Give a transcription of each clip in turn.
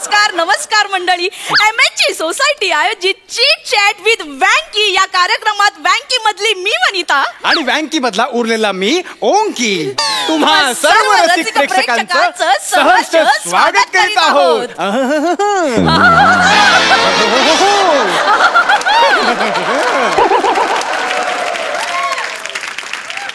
नमस्कार नमस्कार मंडळी. MHG सोसायटी आयोजित चीट चॅट विथ वँकी या कार्यक्रमात वँकी मधली मी वनिता आणि वँकी मधला उरलेला मी ओंकी तुम्हा सर्व रसिक प्रेक्षकांचं सहर्ष स्वागत करीत आहोत.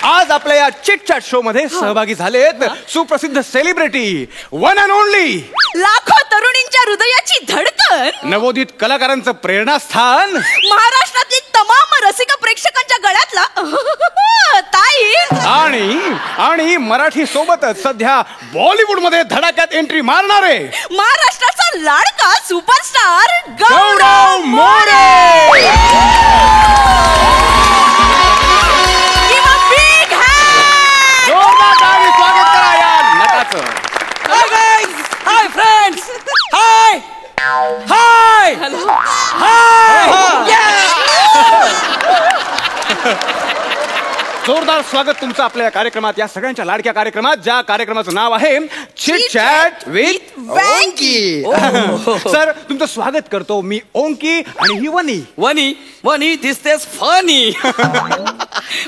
आज आपल्या या चिट चॅट शो मध्ये सहभागी झालेत सुप्रसिद्ध सेलिब्रिटी वन अँड ओनली लाखो तरुणींच्या हृदयाची धडकन नवोदित कलाकारांचं प्रेरणास्थान महाराष्ट्रातील तमाम रसिक प्रेक्षकांच्या गळ्यातला ताई आणि मराठी सोबतच सध्या बॉलिवूड मध्ये धडाक्यात एंट्री मारणारे महाराष्ट्राचा लाडका सुपरस्टार गौरव मोरे. स्वागत करा या नटाचं. हाय गाइस, हाय फ्रेंड्स, हाय हाय हॅलो हाय. जोरदार स्वागत तुमचं आपल्या कार्यक्रमात, या सगळ्यांच्या लाडक्या कार्यक्रमात, ज्या कार्यक्रमाचं नाव आहे चिट चॅट विथ वँकी. सर तुमचं स्वागत करतो मी ओंकी आणि ही वनी. वनी दिसतेस फनी.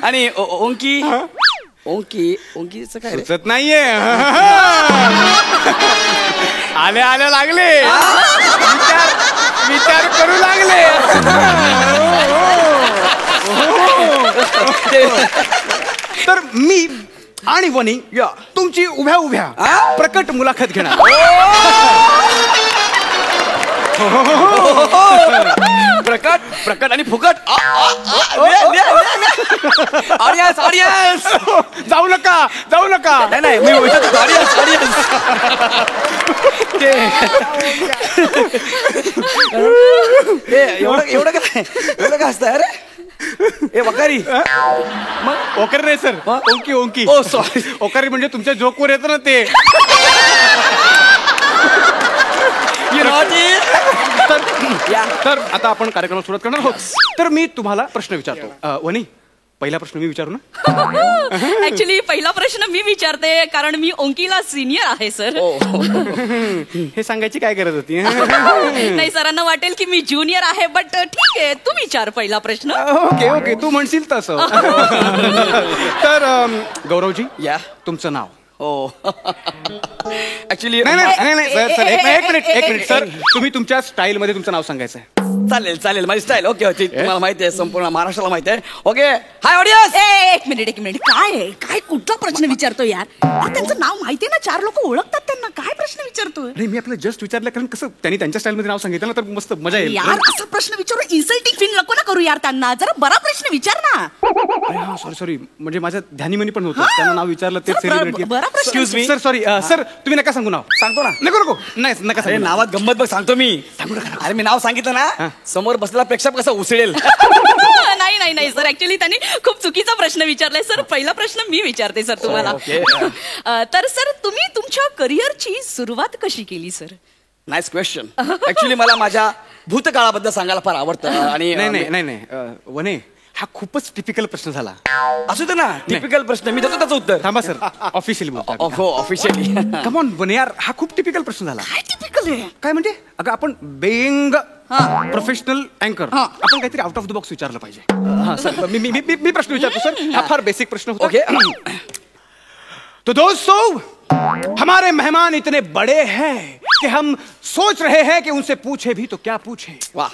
आणि ओंकी ओंकीचं काय रे? सुचत नाहीये. आल्या लागले विचार करू लागले. तर मी आणि वनी तुमची उभ्या उभ्या प्रकट मुलाखत घेणार. प्रकट आणि फुकट. ऑडियन्स जाऊ नका नाही मी ऑडियन्स. एवढं काय असतं अरे ए वकारी. मग ओकर नाही सर, ओंकी. ओ सॉरी, ओकारी म्हणजे तुमच्या जोकवर येतं ना ते. तर आता आपण कार्यक्रमाला सुरुवात करणार आहोत. तर मी तुम्हाला प्रश्न विचारतो. वनी, पहिला प्रश्न मी विचारू ना? ऍक्च्युली पहिला प्रश्न मी विचारते कारण मी ओंकीला सिनियर आहे सर. हे सांगायची काय गरज होती? नाही, सरांना वाटेल की मी ज्युनियर आहे, बट ठीक आहे, तू विचार पहिला प्रश्न. ओके तू म्हणशील तसं. तर गौरवजी, तुमचं नाव? ऍक्च्युली नाही सर, एक मिनिट सर, तुम्ही तुमच्या स्टाईल मध्ये तुमचं नाव सांगायचं आहे. चालेल माझी स्टाईल. ओके तुम्हाला माहिती आहे, संपूर्ण महाराष्ट्राला माहिती आहे. Okay hi audience. एक मिनिट काय कुठला प्रश्न विचारतो यार? त्यांचं नाव माहितीये ना, 4 लोक ओळखतात त्यांना, काय प्रश्न विचारतोय? नाही, मी आपलं जस्ट विचारलं कारण कसं त्यांनी त्यांच्या स्टाईल मध्ये नाव सांगितलं ना, तर मस्त मजा येईल यार. असा प्रश्न विचारू इन्सल्टिंग फील नको ना करू यार त्यांना. जरा बरा प्रश्न विचार ना. सॉरी म्हणजे माझ्या ध्यानीमनी पण होतं, त्यांना नाव विचारलं ते celebrity. Excuse me sir, sorry sir, तुम्ही नका सांगू नाव. सांगतो ना. नको नाही नका सांगू. नावात गंमत बघ, सांगतो मी. अरे मी नाव सांगितलं ना, समोर बसलेला प्रेक्षक कसं उचलेल. नाही सर, ऍक्च्युली त्यांनी खूप चुकीचा प्रश्न विचारलाय सर. पहिला प्रश्न मी विचारते सर तुम्हाला. तर सर, तुम्ही तुमच्या करिअरची सुरुवात कशी केली सर? Nice question. ऍक्च्युली मला माझ्या भूतकाळाबद्दल सांगायला फार आवडतं. आणि नाही वने, हा खूपच टिपिकल प्रश्न झाला. असू दे ना, टिपिकल प्रश्न, मी देतो त्याचं उत्तर. थांबा सर, ऑफिशियली बोलतो. हो ऑफिशियली. कम ऑन वने यार, हा खूप टिपिकल प्रश्न झाला. काय टिपिकल आहे? काय म्हणजे? अगं आपण बेइंग प्रोफेशनल अँकर आपण काहीतरी आउट ऑफ द बॉक्स विचारलं पाहिजे. हा सर, मी प्रश्न विचारतो सर. हा फार बेसिक प्रश्न होता. ओके. तो दोस्तों, हमारे मेहमान इतने बड़े हैं कि हम सोच रहे हैं कि उनसे पूछे भी तो क्या पूछे. वाह.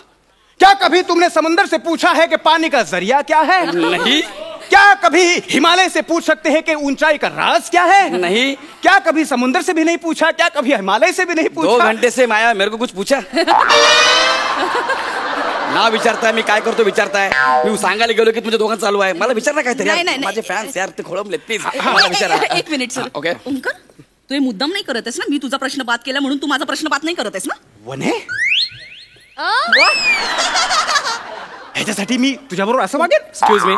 क्या कभी तुमने समंदर से पूछा है कि पानी का जरिया क्या है? नहीं. क्या कभी हिमालय से पूछ सकते हैं कि ऊंचाई का राज क्या है? नहीं. क्या कभी समुद्र से भी नहीं पूछा? क्या कभी हिमालय से भी नहीं पूछा? 2 घंटे से माया मेरे को कुछ पूछा. ना विचारताय मी काय करतो विचारताय. मी सांगायला गेलो की तुमच्या दोघांचं चालू आहे, मला विचार ना काहीतरी. माझे फॅन्स यार ते खोळंबले, प्लीज मला विचारा. एक मिनिट सर. ओके. ओंकर, तू हे मुद्दाम नाही करत आहेस ना? मी तुझा प्रश्न बाद केला म्हणून तू माझा प्रश्न बाद नाही करत आहेस ना? वने, ह्याच्यासाठी मी तुझ्याबरोबर असं वागेन? एक्सक्यूज मी,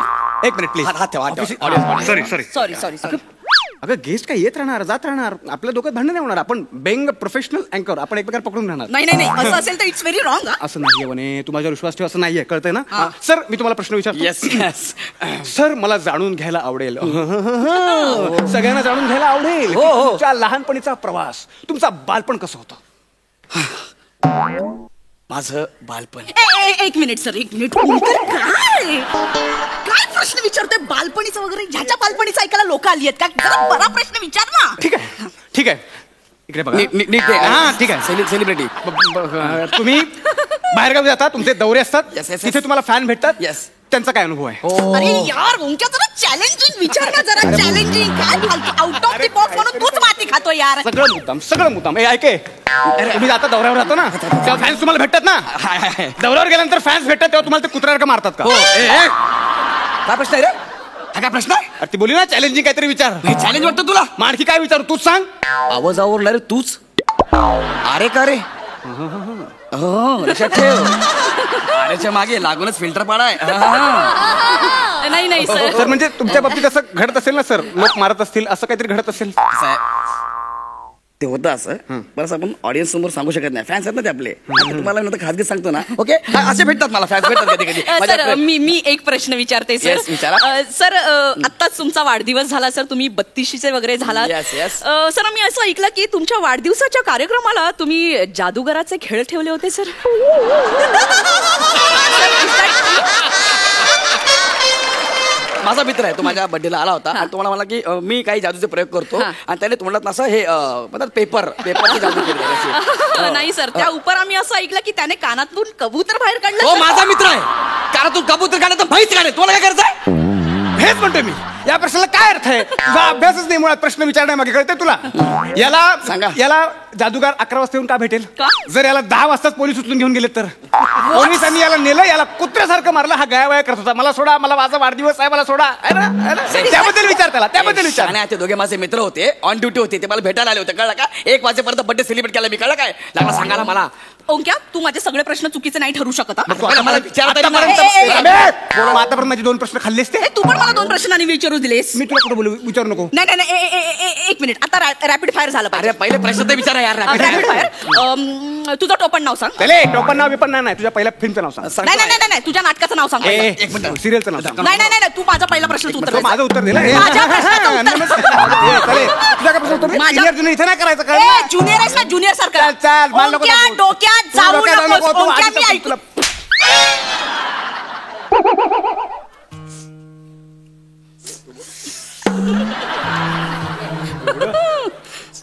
एक मिनिट प्लीज. हात ठेवा. सॉरी. अगं गेस्ट काय येत राहणार जात राहणार, आपल्या डोक्यात भांडण नाही होणार. आपण बेंग प्रोफेशनल अँकर, आपण एकमेकांना पकडून राहणार. नाही असं असेल तर इट्स व्हेरी रॉंग. असं नाहीये वने, तू माझ्यावर विश्वास ठेव, असं नाहीये, कळतंय ना? सर, मी तुम्हाला प्रश्न विचारतो. येस. सर, मला जाणून घ्यायला आवडेल, सगळ्यांना जाणून घ्यायला आवडेल तुमच्या लहानपणीचा प्रवास, तुमचा बालपण कसं होतं? माझं बालपण. एक मिनिट सर, एक मिनिट. काय काय प्रश्न विचारतोय बालपणीचं वगैरे? ह्याच्या बालपणीचं ऐकायला लोक आली आहेत का? जरा बरा प्रश्न विचार ना. ठीक आहे, ठीक आहे. इकडे बघा. नीट हा ठीक आहे. सेलिब्रिटी. तुम्ही बाहेरगावी जाता, तुमचे दौरे असतात, Yes, yes, yes. तिथे तुम्हाला फॅन भेटतात. Yes. त्यांचा काय अनुभव आहे? अरे यार, ओंक्या जरा चॅलेंजिंग विचार ना, जरा चॅलेंजिंग. काय आउट ऑफ द बॉक्स म्हणून तूच माती खातो यार. सगळं मुद्दाम. ए ऐके, तुम्ही जाता दौऱ्यावर राहतो ना, तेव्हा फॅन्स तुम्हाला भेटतात ना. दौऱ्यावर गेल्यानंतर फॅन्स भेटतात तेव्हा तुम्हाला ते कुत्र्यासारखं मारतात का? काय प्रश्न आहे रे? हा काय प्रश्न आहे? अरे ती बोली ना चॅलेंजिंग काहीतरी विचार. चॅलेंज वाटतं तुला? मग आणखी काय विचारू तूच सांग. आवाजावर रे तूच. अरे का रे? हो लक्षात ठेव. अरेच्या मागे लागूनच फिल्टर पाडाय. नाही सर. सर म्हणजे तुमच्या बाबतीत असं घडत असेल ना सर, लोक मारत असतील, असं काहीतरी घडत असेल. ते होतं असं. बरं आपण ऑडियन्स समोर सांगू शकत नाही. फॅन्स आहेत ना ते आपले. तुम्हाला नंतर खासगीत सांगतो ना. ओके असे भेटतात मला, फॅन्स भेटतात कधी कधी. सर मी एक प्रश्न विचारते सर. Yes, विचारा. सर आत्ताच तुमचा वाढदिवस झाला सर, तुम्ही 32शीचे वगैरे झाला. Yes. सर मी असं ऐकलं की तुमच्या वाढदिवसाच्या कार्यक्रमाला तुम्ही जादूगराचे खेळ ठेवले होते सर. माझा मित्र आहे, तो माझ्या बर्थडेला आला होता आणि तुम्हाला मला की मी काही जादूचे प्रयोग करतो आणि त्याने तोंडात असं हे म्हणतात पेपरची जादू केली. नाही सर, त्या उपर आम्ही असं ऐकलं की त्याने कानातून कबूतर बाहेर काढलं. हो माझा मित्र आहे. कारण तू कबूतर काढत तर माहिती काढे. तुला काय करायचंय? हेच म्हणतोय मी. या प्रश्नाला काय अर्थ आहे? तुझा अभ्यासच नाही मुळात प्रश्न विचारण्यामागे. कळतंय तुला? सांगा. याला जादूगार 11 वाजता येऊन का भेटेल? का? जर याला 10 वाजताच पोलीस उचलून घेऊन गेले तर? पोलिसांनी याला नेलं, याला कुत्र्यासारखं मारलं, हा गायवाया करत होता. मला सोडा, मला माझा वाढदिवस आहे, मला सोडा. त्याबद्दल विचार त्याला, त्याबद्दल विचार. आणि ते दोघे माझे मित्र होते, ऑन ड्युटी होते, ते मला भेटायला आले होते. कळलं का? 1 वाजेपर्यंत बर्थडे सेलिब्रेट केला मी. कळलं काय? लागला सांगायला मला. ओंक्या, तू माझे सगळे प्रश्न चुकीचे नाही ठरू शकत. मला विचारता आतापर्यंत माझे 2 प्रश्न खाल्लेस ते. तू पण मला 2 प्रश्नांनी विचारू दिलेस. मी तुला कुठं बोलू? विचारू नको. नाही, एक मिनिट. आता रॅपिड फायर झाला अरे पहिले प्रश्न तर विचारा यार. Rapid fire. तुझं टोपण नाव सांग. चले टोपण नाव बिपण नाही, तुझ्या पहिल्या फिल्मचं नाव सांग. नाही, तुझ्या नाटकाचं नाव सांग. एक मिनिट. सिरियलचं नाव सांग. नाही, तू माझा पहिला प्रश्नाचं उत्तर दे. माझं उत्तर दिलं. माझ्या प्रश्नाचं उत्तर. तुझ्या काय प्रश्न उत्तर दे? माझ्या- Senior junior इथे नाही करायचं का? ज्युनियर आहेस ना, ज्युनियर सारखं. चल, मला नको ओंक्या, दाखवू. डोक्यात जाऊ डोक्यात जाऊ नकोस. नको, तू ओंक्या, आधीच मी ऐकू.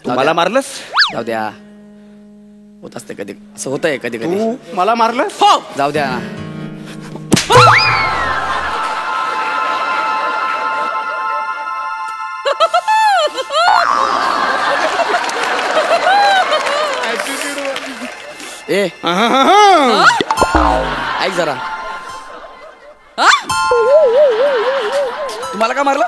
तुला- मला मारलंस? जाऊ द्या. होत असते कधी, असं होतंय कधी कधी. तू मला मारलंस? हो. जाऊ द्या. ए ऐक जरा. तुम्हाला का मारलं?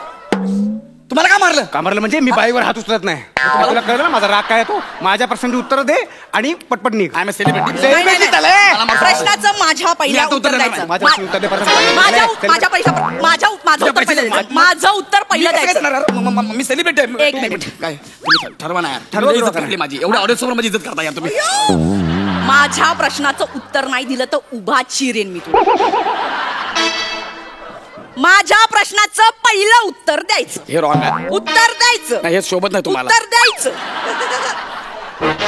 तुम्हाला का मारलं? का मारलं म्हणजे मी बाईवर हात उचलत नाही. तुला कळलं ना माझा राग काय तो? माझ्या प्रश्नांची उत्तर दे आणि पटपट निघ. I am celebrity. Celebrity झालंय. प्रश्नाचं माझ्या पहिल्या मी आता उत्तर उत्तर देणार द्यायचं. माझ्या प्रश्नाचं उत्तर दे परत. माझं उत्तर पहिलं द्यायचं. माझं उत्तर पहिलं द्यायचं. मी सेलिब्रिटी आहे. एक मिनिट. काय तुम्ही ठरवा ना यार. ठरवा इज्जत बरोबर. काढली माझी. एवढ्या ऑडियन्स समोर माझी इज्जत करता यार तुम्ही. माझ्या प्रश्नाचं उत्तर नाही दिलं तर उभा चिरेन मी तुला. माझ्या प्रश्नाचं पहिलं उत्तर द्यायचं. हे रॉंग आहे. उत्तर द्यायचं. नाही हे शोभत नाही तुम्हाला. उत्तर द्यायचं.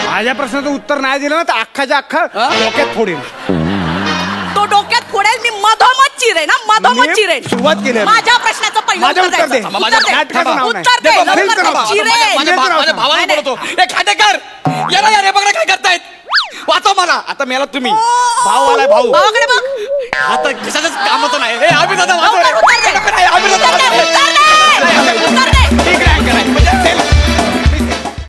माझ्या प्रश्नाचं उत्तर नाही दिलं ना तर अख्खाच्या अख्खा डोक्यात फोडेल. तो डोक्यात फोडेल. मी मधोमध चिरेन ना, मधोमध मी चिरेन. सुरुवात केली आहे. माझ्या प्रश्नाचं पहिलं माझं उत्तर उत्तर दे. द्यायचं. माझ्या उत्तर दे. नाटकाचं नाव नाही. उत्तर दे. दे, लवकर फिल्मचं दे. नाव. चिरेन. माझ्या भावाला नाही, बोलतो. ए खांडेकर याला यार हे बघा काय करतायत. वाचव मला. आता मेला तुम्ही. भाऊ आलाय भाऊ. भावाकडे बघ. आता कशाच्याच कामाचं नाही.